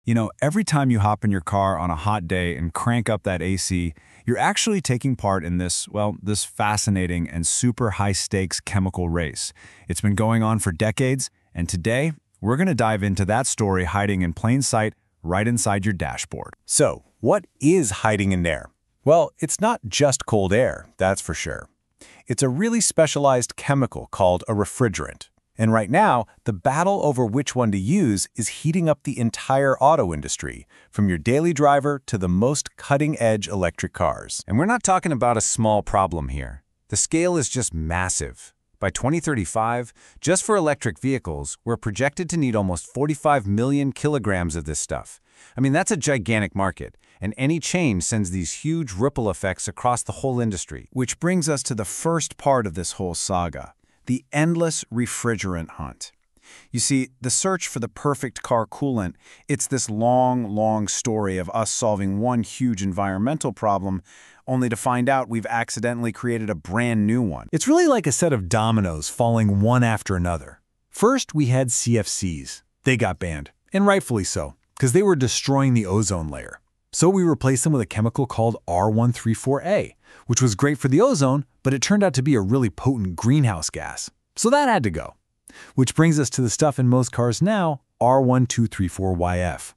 You know, every time you hop in your car on a hot day and crank up that AC, you're actually taking part in this fascinating and super high-stakes chemical race. It's been going on for decades, and today, we're going to dive into that story hiding in plain sight right inside your dashboard. So, what is hiding in there? Well, it's not just cold air, that's for sure. It's a really specialized chemical called a refrigerant. And right now, the battle over which one to use is heating up the entire auto industry, from your daily driver to the most cutting-edge electric cars. And we're not talking about a small problem here. The scale is just massive. By 2035, just for electric vehicles, we're projected to need almost 45 million kilograms of this stuff. I mean, that's a gigantic market, and any change sends these huge ripple effects across the whole industry. Which brings us to the first part of this whole saga. The endless refrigerant hunt. You see, the search for the perfect car coolant, it's this long story of us solving one huge environmental problem, only to find out we've accidentally created a brand new one. It's really like a set of dominoes falling one after another. First, we had CFCs. They got banned, and rightfully so, because they were destroying the ozone layer. So we replaced them with a chemical called R134A, which was great for the ozone, but it turned out to be a really potent greenhouse gas. So that had to go. Which brings us to the stuff in most cars now, R1234YF.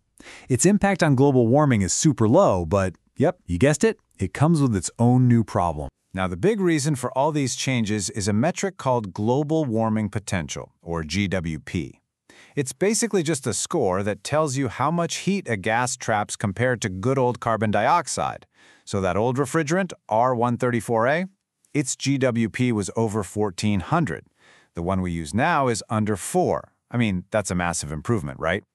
Its impact on global warming is super low, but yep, you guessed it, it comes with its own new problem. Now, the big reason for all these changes is a metric called global warming potential, or GWP. It's basically just a score that tells you how much heat a gas traps compared to good old carbon dioxide. So that old refrigerant, R134A, its GWP was over 1,400. The one we use now is under 4. I mean, that's a massive improvement, right?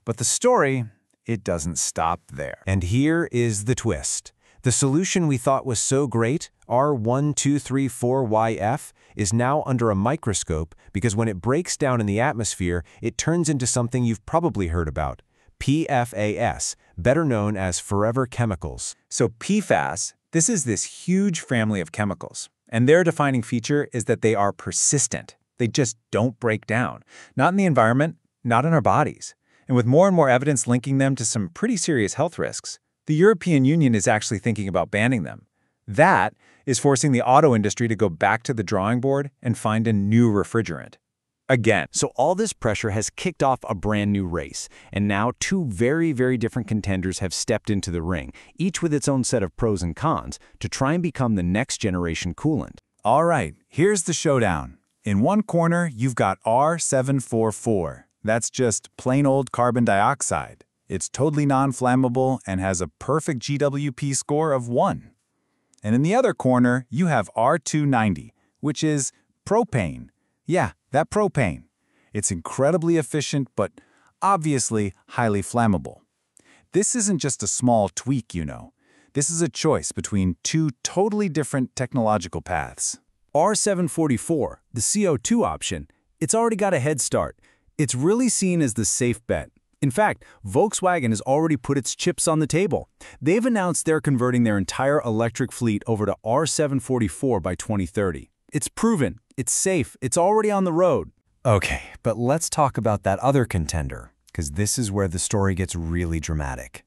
But the story, it doesn't stop there. And here is the twist. The solution we thought was so great, R1234YF, is now under a microscope because when it breaks down in the atmosphere, it turns into something you've probably heard about, PFAS, better known as forever chemicals. So PFAS, this is this huge family of chemicals, and their defining feature is that they are persistent. They just don't break down. Not in the environment, not in our bodies. And with more and more evidence linking them to some pretty serious health risks, the European Union is actually thinking about banning them. That is forcing the auto industry to go back to the drawing board and find a new refrigerant. Again. So all this pressure has kicked off a brand new race, and now two very different contenders have stepped into the ring, each with its own set of pros and cons, to try and become the next generation coolant. All right, here's the showdown. In one corner, you've got R744. That's just plain old carbon dioxide. It's totally non-flammable and has a perfect GWP score of 1. And in the other corner, you have R290, which is propane. Yeah, that propane. It's incredibly efficient, but obviously highly flammable. This isn't just a small tweak, you know. This is a choice between two totally different technological paths. R744, the CO2 option, it's already got a head start. It's really seen as the safe bet. In fact, Volkswagen has already put its chips on the table. They've announced they're converting their entire electric fleet over to R744 by 2030. It's proven, it's safe, it's already on the road. Okay, but let's talk about that other contender, because this is where the story gets really dramatic.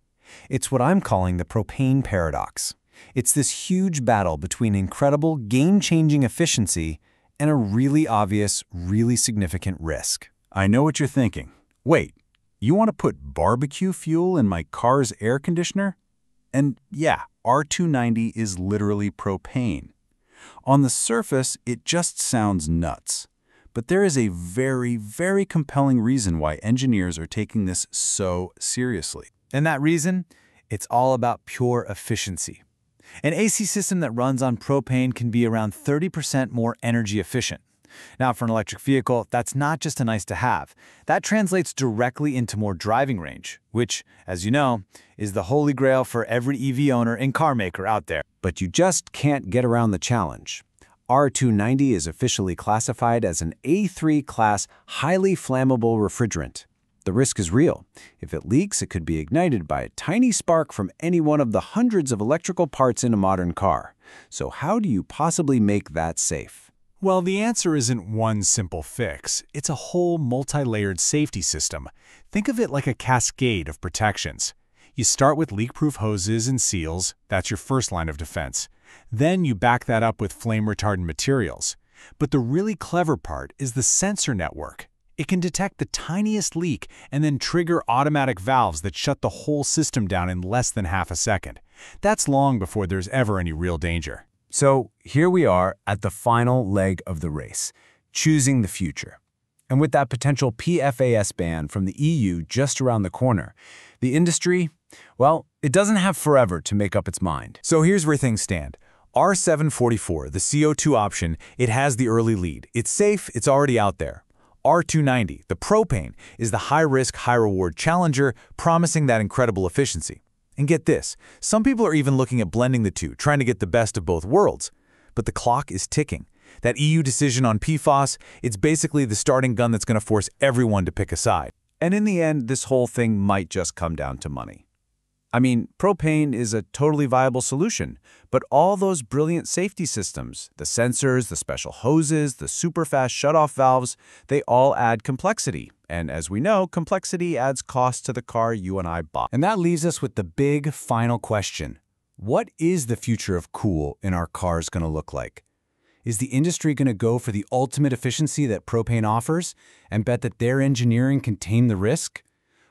It's what I'm calling the propane paradox. It's this huge battle between incredible, game-changing efficiency and a really obvious, really significant risk. I know what you're thinking. Wait, you want to put barbecue fuel in my car's air conditioner? And yeah, R290 is literally propane. On the surface, it just sounds nuts. But there is a very compelling reason why engineers are taking this so seriously. And that reason? It's all about pure efficiency. An AC system that runs on propane can be around 30% more energy efficient. Now, for an electric vehicle, that's not just a nice to have. That translates directly into more driving range, which, as you know, is the holy grail for every EV owner and car maker out there. But you just can't get around the challenge. R290 is officially classified as an A3 class highly flammable refrigerant. The risk is real. If it leaks, it could be ignited by a tiny spark from any one of the hundreds of electrical parts in a modern car. So how do you possibly make that safe? Well, the answer isn't one simple fix. It's a whole multi-layered safety system. Think of it like a cascade of protections. You start with leak-proof hoses and seals. That's your first line of defense. Then you back that up with flame-retardant materials. But the really clever part is the sensor network. It can detect the tiniest leak and then trigger automatic valves that shut the whole system down in less than half a second. That's long before there's ever any real danger. So here we are at the final leg of the race, choosing the future. And with that potential PFAS ban from the EU just around the corner, the industry, well, it doesn't have forever to make up its mind. So here's where things stand. R744, the CO2 option, it has the early lead. It's safe, it's already out there. R290, the propane, is the high-risk, high-reward challenger, promising that incredible efficiency. And get this, some people are even looking at blending the two, trying to get the best of both worlds. But the clock is ticking. That EU decision on PFAS, it's basically the starting gun that's going to force everyone to pick a side. And in the end, this whole thing might just come down to money. I mean, propane is a totally viable solution, but all those brilliant safety systems, the sensors, the special hoses, the super-fast shutoff valves, they all add complexity. And as we know, complexity adds cost to the car you and I bought. And that leaves us with the big final question. What is the future of cool in our cars going to look like? Is the industry going to go for the ultimate efficiency that propane offers and bet that their engineering can tame the risk?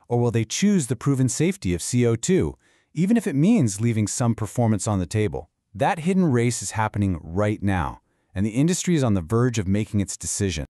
Or will they choose the proven safety of CO2, even if it means leaving some performance on the table? That hidden race is happening right now, and the industry is on the verge of making its decision.